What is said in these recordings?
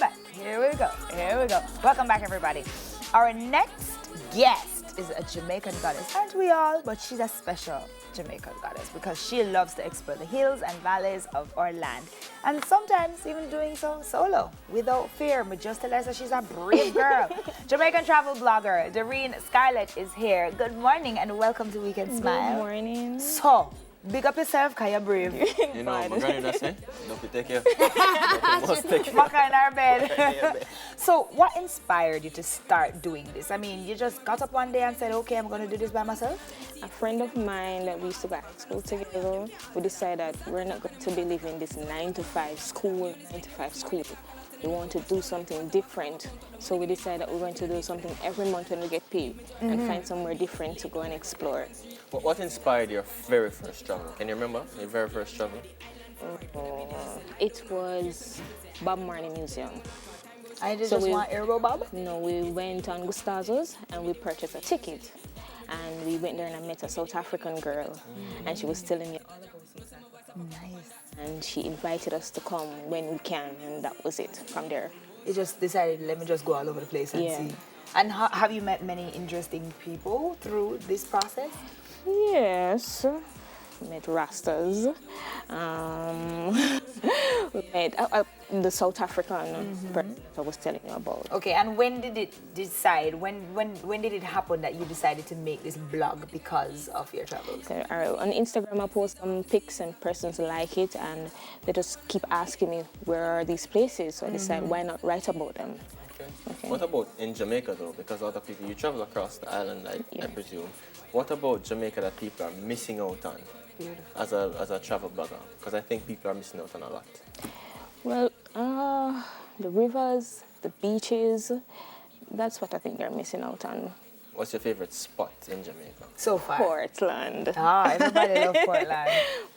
back. Here we go. Here we go. Welcome back, everybody. Our next guest is a Jamaican goddess. Aren't we all? But she's a special Jamaican goddess because she loves to explore the hills and valleys of our land. And sometimes even doing so solo, without fear. But just tell us that she's a brave girl. Jamaican travel blogger Dareen Scarlett is here. Good morning and welcome to Weekend Smile. Good morning. So, big up yourself because you're brave. You know, my granny does say, don't be take care. You must take care. Maka in our bed. So, what inspired you to start doing this? I mean, you just got up one day and said, okay, I'm going to do this by myself? A friend of mine that we used to go to school together, we decided that we're not going to be living this 9-to-5 school. We want to do something different. So we decided that we're going to do something every month when we get paid and find somewhere different to go and explore. What inspired your very first travel? Can you remember your very first travel? It was Bob Marley Museum. I just want Aero Bob? No, we went on Gustazo's and we purchased a ticket. And we went there and I met a South African girl. And she was telling me all about South Africa. Nice. And she invited us to come when we can, and that was it from there. You just decided, let me just go all over the place and see. And have you met many interesting people through this process? Yes. Met Rastas. We met the South African person I was telling you about. Okay, and when did it decide? When did it happen that you decided to make this blog because of your travels? Okay, on Instagram, I post some pics and persons like it, and they just keep asking me where are these places. So I decided why not write about them. Okay. What about in Jamaica though? Because other people, you travel across the island, I presume. What about Jamaica that people are missing out on as a travel blogger? Because I think people are missing out on a lot. Well, the rivers, the beaches, that's what I think they're missing out on. What's your favorite spot in Jamaica? So far? Portland. Everybody loves Portland.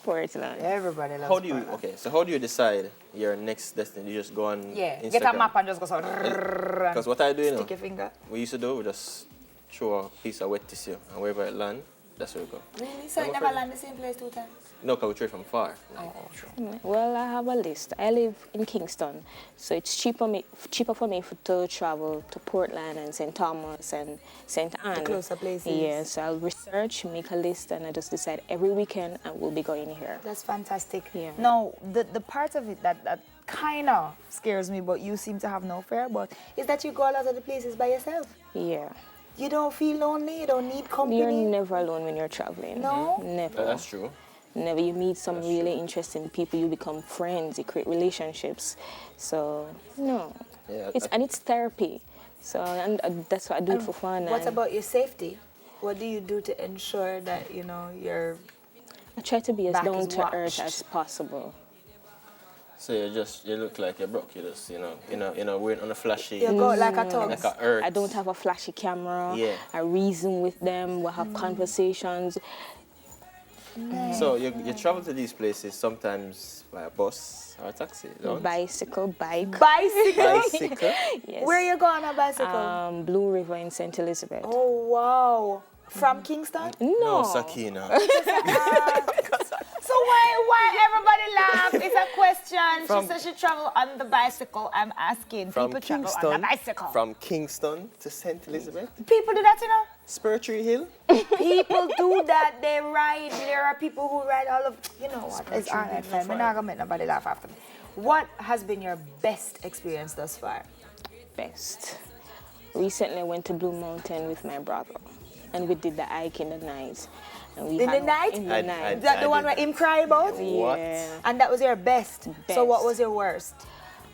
Portland. Everybody loves Portland. So how do you decide your next destination? You just go on Instagram? Get a map and just go so. Because what I do, you know, stick your finger. we used to do, we just throw a piece of wet tissue and wherever it lands, that's where we go. Really? So you never land the same place 2 times? No, because we trade from far. Well, I have a list. I live in Kingston, so it's cheaper for me to travel to Portland and St. Thomas and St. Anne. The closer places. Yes, I'll research, make a list, and I just decide every weekend I will be going here. That's fantastic. Yeah. Now, the part of it that kind of scares me, but you seem to have no fear about, is that you go a lot of the places by yourself. Yeah. You don't feel lonely? You don't need company? You're never alone when you're traveling. No? Never. That's true. Never. You meet some really interesting people, you become friends, you create relationships. So, no. Yeah, it's therapy. So, and that's what I do for fun. What about your safety? What do you do to ensure that, you know, you're... I try to be as back down is to earth watched? as possible. So you look like you're broke. You just, we're on a flashy. You go like a tug. Like a earth. I don't have a flashy camera. Yeah. I reason with them. We have conversations. So you travel to these places sometimes by a bus or a taxi, don't you? Bicycle, bike. Bicycle? Bicycle? Yes. Where you go on a bicycle? Blue River in St. Elizabeth. Oh, wow. From Kingston? No, Sakina. So why everybody laugh? It's a question. She said she travel on the bicycle. I'm asking. People travel on the bicycle. From Kingston to St. Elizabeth. People do that, you know? Spurtree Hill. People do that. They ride. There are people who ride all of. You know what? It's all right, man. We're not gonna make nobody laugh after me. What has been your best experience thus far? Best. Recently I went to Blue Mountain with my brother. And we did the hike in the night. And we In the night? In the night. Is that the one where him cry about? What? Yeah. And that was your best. So what was your worst?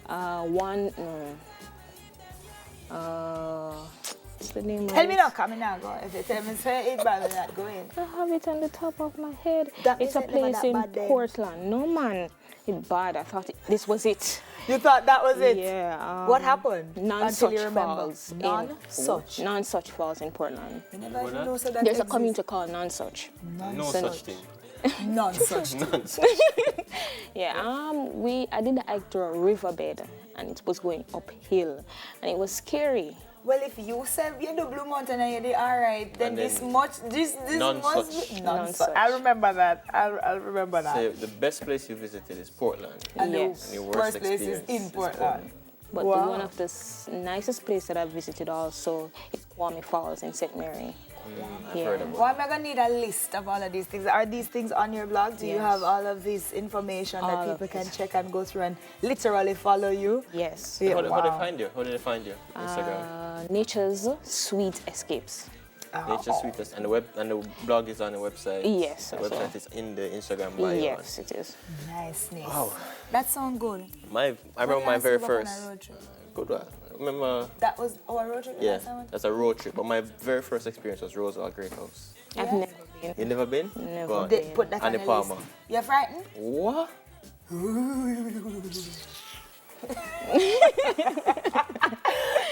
What's the name Tell of me it? now, come in now, go. If you tell me, say it bad, not go in. I have it on the top of my head. That It's a means it never place that in bad then. Portland. No, man. It's bad. I thought this was it. You thought that was it? Yeah. What happened? Until Non-such you remember? falls. Non-such. Non-such falls in Portland. You never even know so that There's a exists. community called Non-such. No such thing. Non-such. Yeah, I did the hike to a riverbed and it was going uphill and it was scary. Well, if you said you do Blue Mountain and you did all right, then And this then must be non-such. non-such. I remember that. I'll remember that. So the best place you visited is Portland. And Yes. And your the worst worst place is experience in Portland. But Wow. one of the nicest places that I've visited also is Kwame Falls in St. Mary. I've heard about Well, I'm gonna need a list of all of these things. Are these things on your blog? Do you Yes. have all of this information that All of people can it. check and go through and literally follow you? Yes. Yeah, How did they wow. find you? How did they find you? Instagram. Nature's Sweet Escapes. Nature's Sweetest. And the blog is on the website. Yes, The as well. website is in the Instagram bio. Yes, it is. Nice. Wow. That sounds good. I remember my very first. Road trip? Good one. Remember? That was our road trip. Yeah, last time? that's a road trip. But my very first experience was Rosewell Great House. I've never been. You never been? Never Go on. They put that on Annie the Palmer. list. You're frightened? What?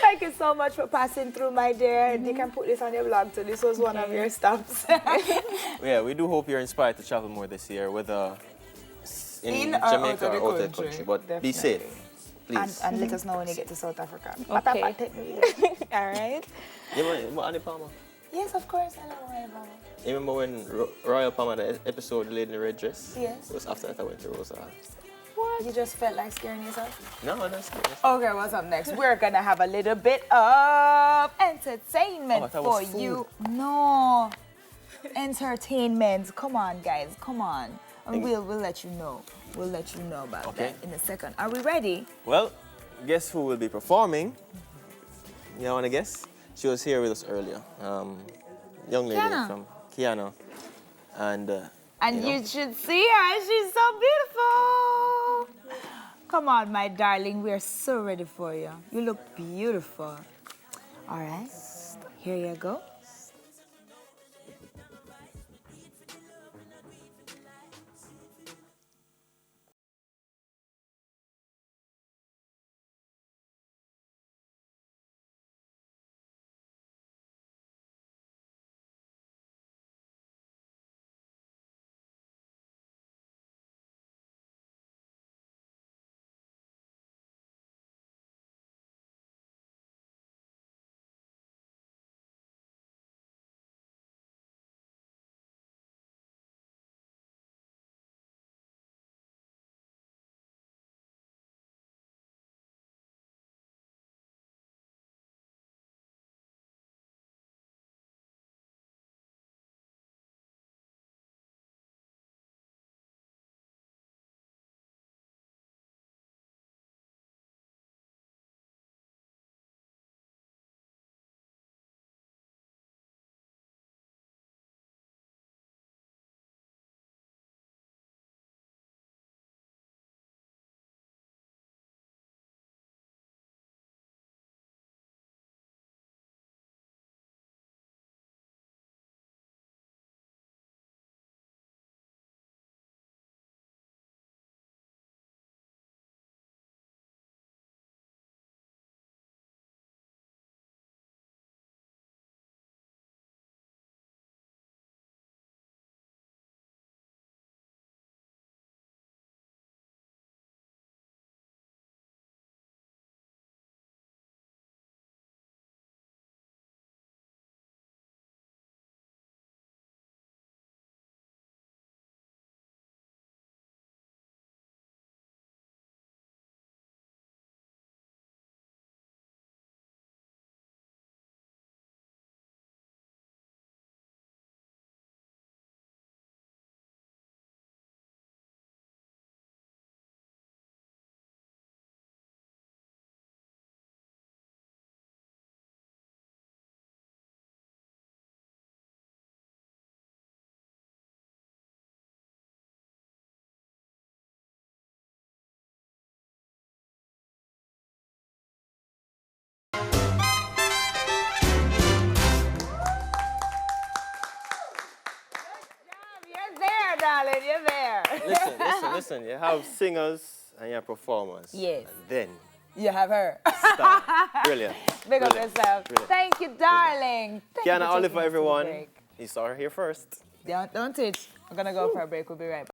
Thank you so much for passing through, my dear. You can put this on your blog too. This was one of your stops. Yeah, we do hope you're inspired to travel more this year, whether in In or Jamaica out of or the out of the country. country. But be Definitely. safe, please. and let us know when you get to South Africa. Okay. Papa, take me with you. All right. You remember Annie Palmer? Yes, of course. I know where I'm You remember when Royal Palmer, the episode The Lady in the Red Dress? Yes. It was after that I went to Rosewell. What? You just felt like scaring yourself? No, that's good. Okay, what's up next? We're gonna have a little bit of entertainment Oh, I thought it for was food. you. No, entertainment. Come on, guys. Come on. And we'll let you know. We'll let you know about Okay. that in a second. Are we ready? Well, guess who will be performing? You want to guess? She was here with us earlier. Young lady Kiana. from Kiana. And, And know. you should see her. She's so beautiful. Come on, my darling. We're so ready for you. You look beautiful. All right. Here you go. You're there, darling. You're there. listen. You have singers and you have performers. Yes. And then You have her. star. Brilliant. Big up Brilliant. yourself. Brilliant. Thank you, darling. Thank you Kiana for Oliver, taking us to everyone. break. You saw her here first. Don't teach. We're gonna go for a break. We'll be right back.